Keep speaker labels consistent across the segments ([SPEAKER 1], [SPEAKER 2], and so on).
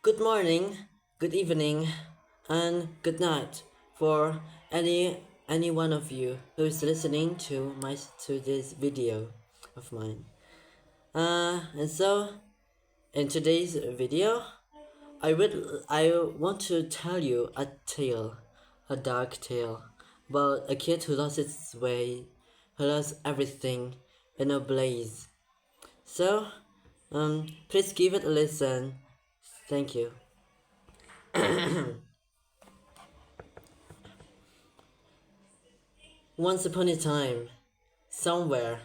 [SPEAKER 1] Good morning, good evening, and good night for any one of you who is listening to this video of mine. And so in today's video, I want to tell you a dark tale about a kid who lost its way, who lost everything in a blaze. So, please give it a listen. Thank you. Once upon a time, somewhere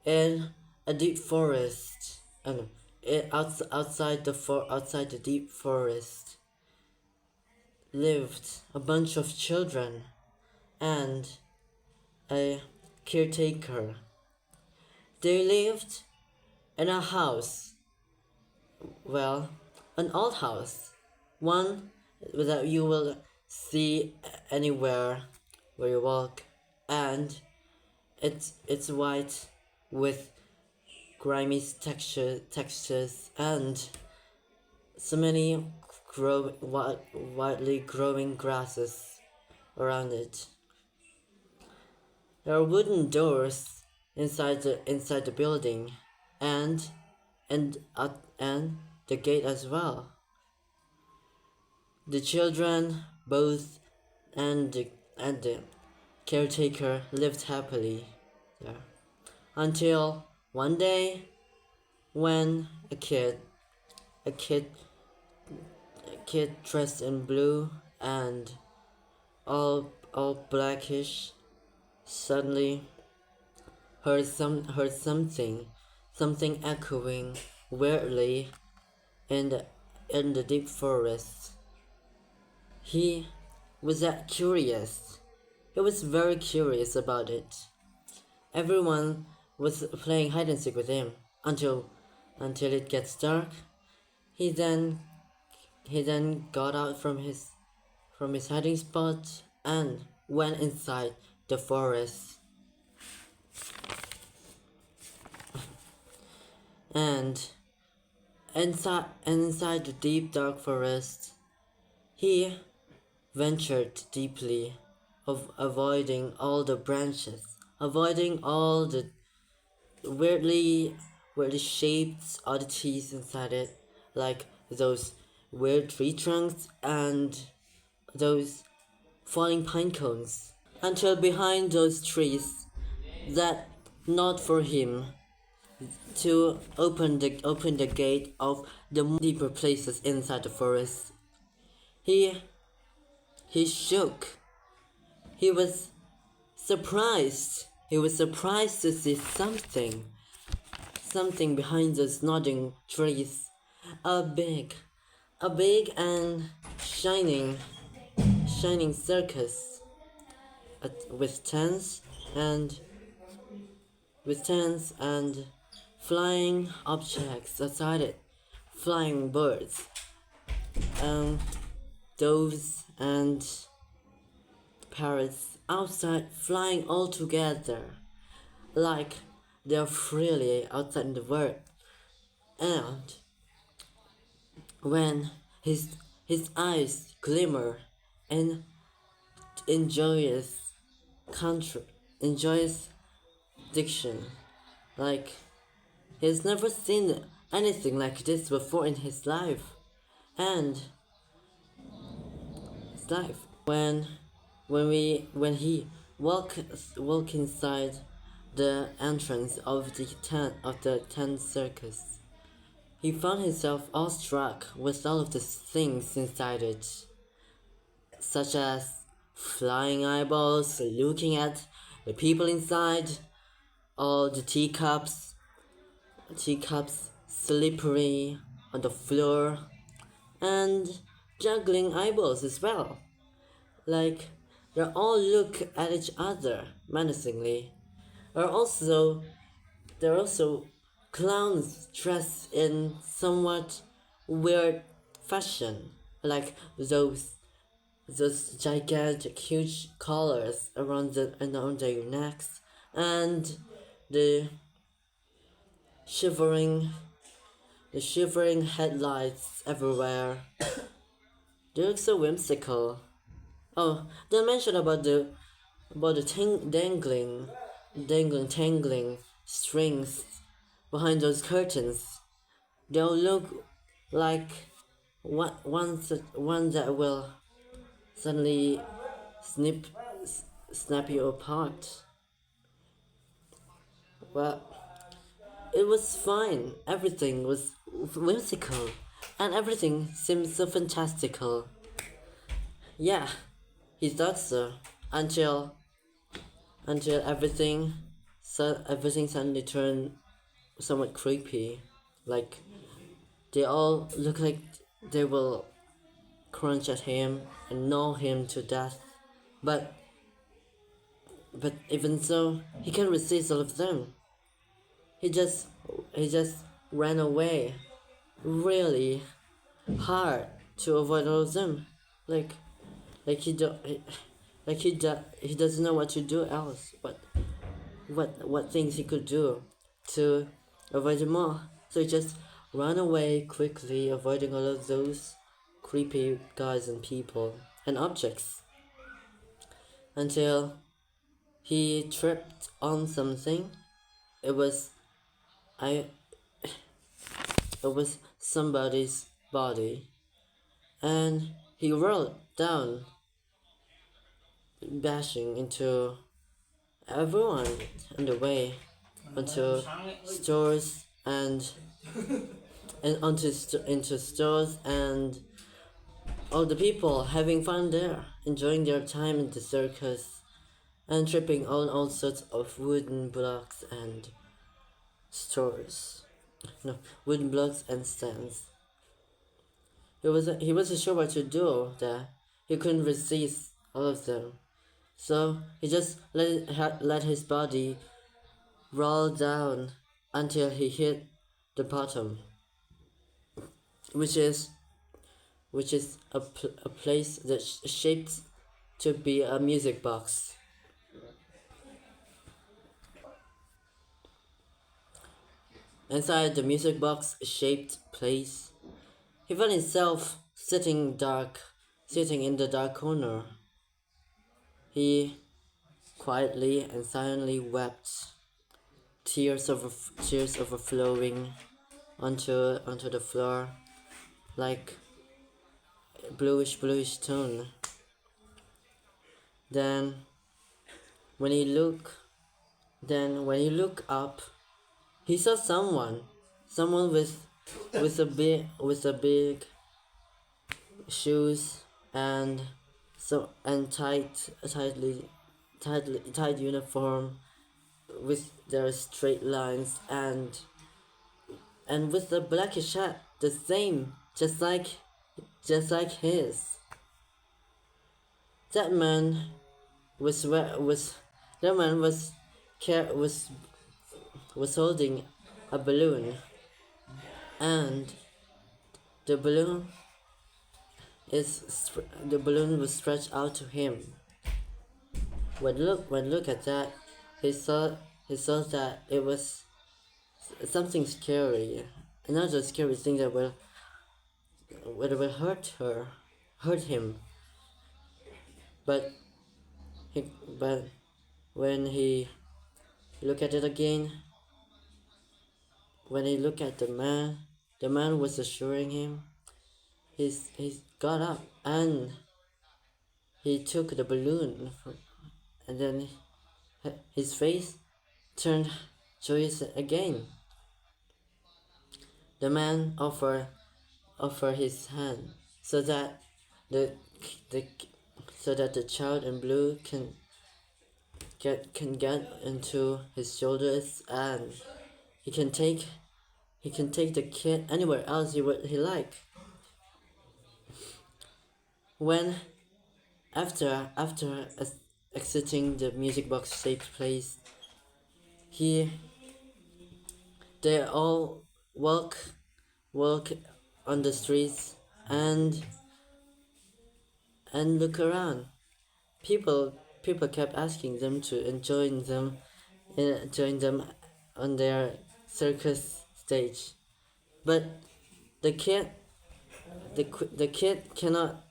[SPEAKER 1] in a deep forest, outside the deep forest, lived a bunch of children and a caretaker. They lived in a house, well, an old house, one that you will see anywhere where you walk, and it's white with grimy textures and so many widely growing grasses around it. There are wooden doors inside the building, and the gate as well. The children both and the caretaker lived happily there until one day when a kid dressed in blue and all blackish suddenly heard something echoing weirdly in the deep forest. He was curious. He was very curious about it. Everyone was playing hide and seek with him until it gets dark. He then got out from his hiding spot and went inside the forest. And inside the deep dark forest, he ventured deeply, avoiding all the branches, avoiding all the weirdly shaped oddities inside it, like those weird tree trunks and those falling pine cones, until behind those trees that not for him to open the gate of the deeper places inside the forest. He shook. He was surprised. He was surprised to see something behind those nodding trees. A big and shining circus with tents and flying objects outside it, flying birds, doves and parrots outside, flying all together like they're freely outside in the world. And when his eyes glimmer in joyous diction, like he's never seen anything like this before in his life. And his life when he walk inside the entrance of the tent circus, he found himself awestruck with all of the things inside it, such as flying eyeballs looking at the people inside, all the teacups slippery on the floor, and juggling eyeballs as well. Like they all look at each other menacingly. There are also clowns dressed in somewhat weird fashion, like those gigantic huge collars around their necks, and the shivering the shivering headlights everywhere. They look so whimsical. Oh, don't mention about the tangling strings behind those curtains. They'll look like one that will suddenly snap you apart. Well, it was fine. Everything was whimsical, and everything seemed so fantastical. Yeah, he thought so until everything suddenly turned somewhat creepy. Like they all look like they will crunch at him and gnaw him to death. But even so, he can't resist all of them. He just ran away really hard to avoid all of them. Like like he do, he doesn't know what to do else. What things he could do to avoid them all. So he just ran away quickly, avoiding all of those creepy guys and people and objects until he tripped on something. It was I it was somebody's body, and he rolled down, bashing into everyone on the way, onto stores and into stores and all the people having fun there, enjoying their time in the circus, and tripping on all sorts of wooden blocks and stores. No, wooden blocks and stands. He wasn't sure what to do there. He couldn't resist all of them. So he just let his body roll down until he hit the bottom, which is a place that's shaped to be a music box. Inside the music box shaped place, he found himself sitting in the dark corner. He quietly and silently wept, tears overflowing onto the floor like bluish tone. Then when he looked up, he saw someone with a big shoes and tight uniform with their straight lines and with the blackish hat, the same, just like his. That man was that man was holding a balloon, and the balloon the balloon was stretched out to him. When look at that, he saw that it was something scary, another scary thing that will hurt him. But but when he looked at it again, when he looked at the man was assuring him. He got up and he took the balloon, and then his face turned joyous again. The man offered his hand so that the child in blue can get into his shoulders, and he can take the kid anywhere else he like. When after exiting the music box shaped place, they all walk on the streets and look around. People kept asking them to join them on their circus stage. But the kid the kid cannot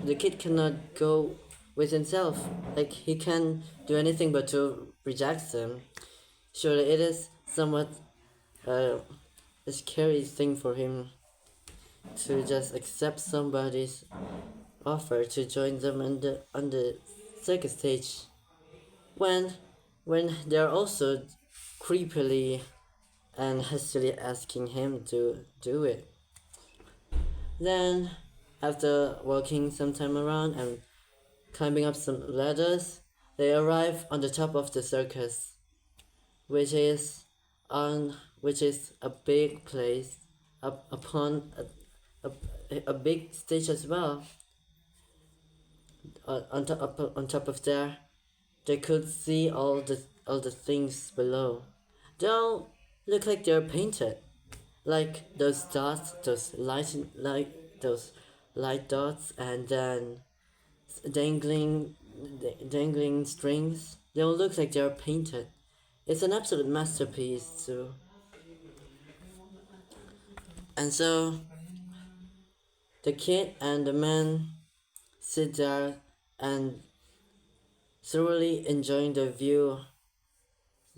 [SPEAKER 1] the kid cannot go with himself. Like, he can't do anything but to reject them. Surely it is somewhat a scary thing for him to just accept somebody's offer to join them on the circus stage when they're also creepily and hastily asking him to do it. Then, after walking some time around and climbing up some ladders, they arrive on the top of the circus, which is a big place upon a big stage as well. On top of there, they could see all the things below. They all look like they're painted, like those dots, those light dots, and then dangling dangling strings. They all look like they're painted. It's an absolute masterpiece too. And so the kid and the man sit there and thoroughly enjoying the view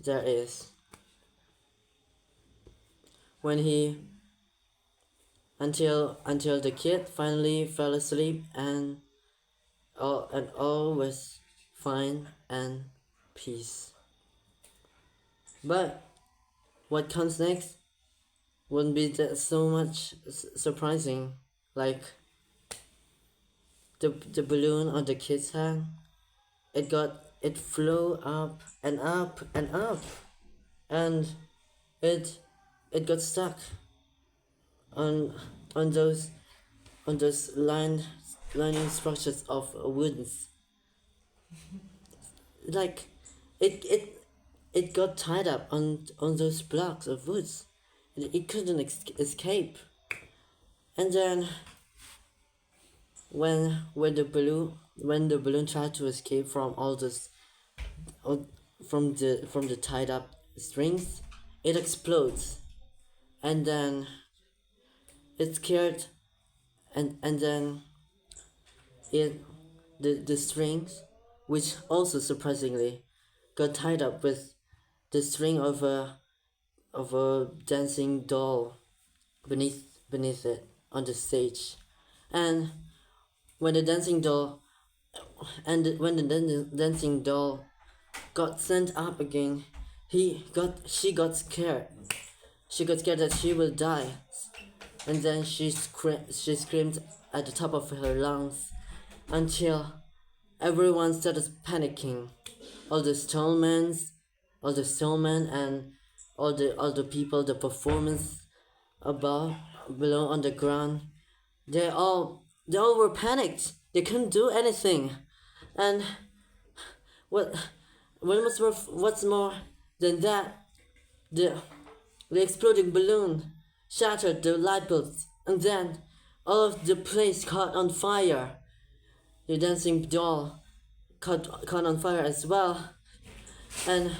[SPEAKER 1] there is. When he until the kid finally fell asleep and all was fine and peace. But what comes next wouldn't be that so much surprising. Like, the balloon on the kid's hand, it flew up and up and up, and it got stuck on those lining structures of woods. Like, it got tied up on those blocks of woods. It couldn't escape. And then when the balloon tried to escape from all this from the tied up strings, it explodes, and then it's scared, and then the strings, which also surprisingly got tied up with the string of a dancing doll beneath it on the stage. And when the dancing doll got sent up again, she got scared. She got scared that she will die, and then she screamed at the top of her lungs until everyone started panicking. All the stallmen and all the people, the performers below on the ground, they all were panicked. They couldn't do anything. And what's more than that, the exploding balloon shattered the light bulbs, and then all of the place caught on fire. The dancing doll caught on fire as well, and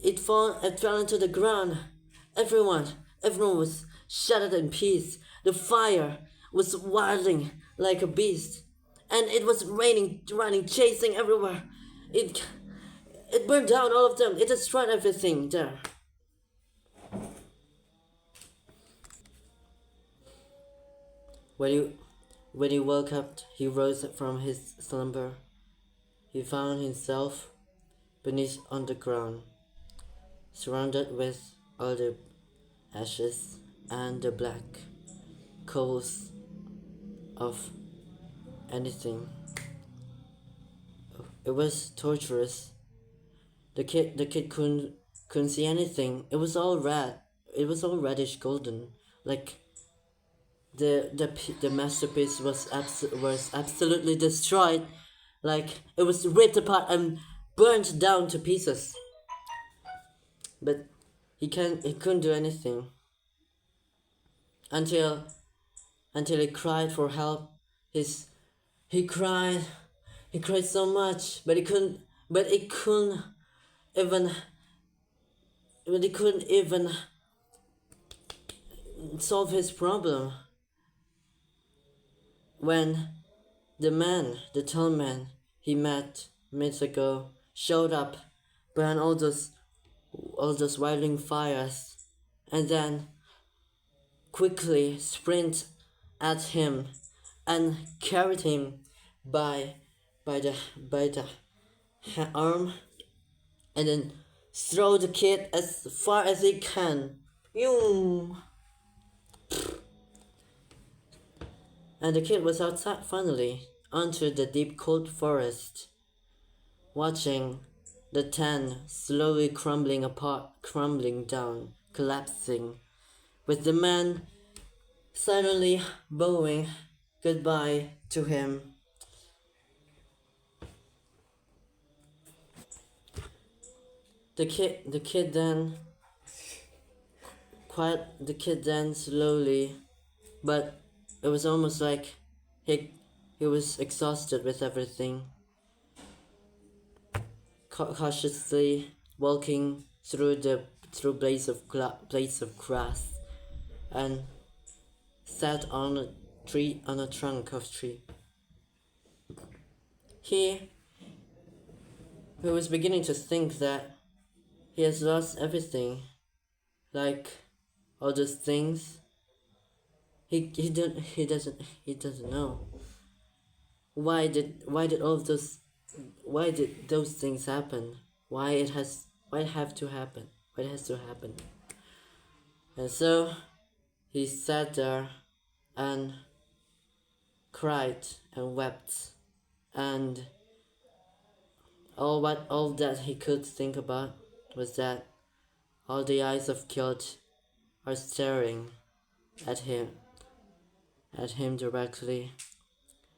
[SPEAKER 1] it fell into the ground. Everyone was shattered in pieces. The fire was wilding like a beast, and it was raining, chasing everywhere. It burned down all of them. It destroyed everything there. When he woke up, he rose from his slumber. He found himself beneath on the ground, surrounded with all the ashes and the black coals of anything. It was torturous. The kid couldn't see anything. It was all red. It was all reddish golden. Like, the masterpiece was absolutely destroyed. Like, it was ripped apart and burnt down to pieces. But he couldn't do anything until he cried for help. He cried so much, but it couldn't even but he couldn't even solve his problem when the tall man he met minutes ago showed up behind all those wilding fires, and then quickly sprint at him and carried him by the arm, and then throw the kid as far as he can. And the kid was outside finally, onto the deep cold forest, watching the tent slowly crumbling apart, crumbling down, collapsing, with the man silently bowing goodbye to him. The kid then slowly, but it was almost like he was exhausted with everything, cautiously walking through blades of grass, and sat on a trunk of tree. He was beginning to think that he has lost everything, like all those things. He doesn't know why did those things happen, why it has to happen. And so he sat there and cried and wept, and all that he could think about was that all the eyes of guilt are staring at him directly,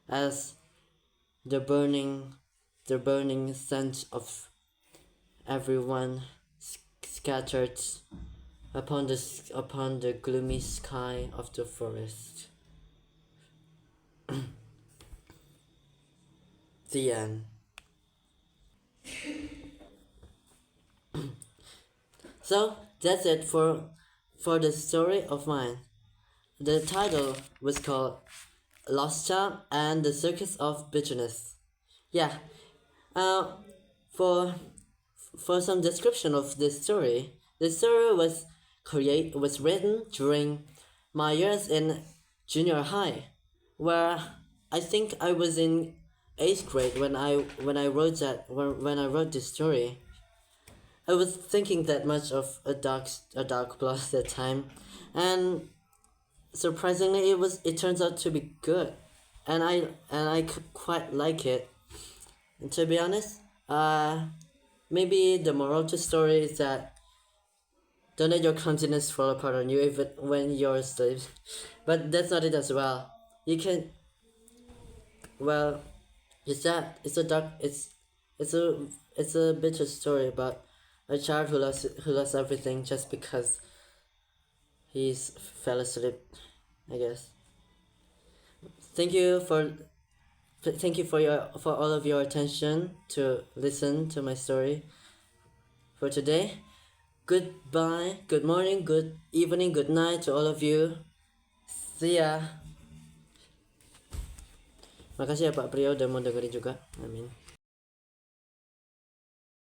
[SPEAKER 1] as the burning scent of everyone scattered upon the gloomy sky of the forest. The end. So that's it for the story of mine. The title was called Lost Child and the Circus of Bitterness. Yeah. For some description of this story, the story was written during my years in junior high, where I think I was in 8th grade when I wrote this story. I was thinking that much of a dark plot at that time, and surprisingly it turns out to be good, and I quite like it. And to be honest, maybe the moral to the story is that don't let your clumsiness fall apart on you even when you're asleep. But that's not it as well. You can, well, it's a bitter story about a child who lost everything just because he fell asleep, I guess. Thank you for all of your attention to listen to my story for today. Goodbye, good morning, good evening, good night to all of you. See ya. Makasih ya Pak Priyo udah mau dengerin juga. Amin.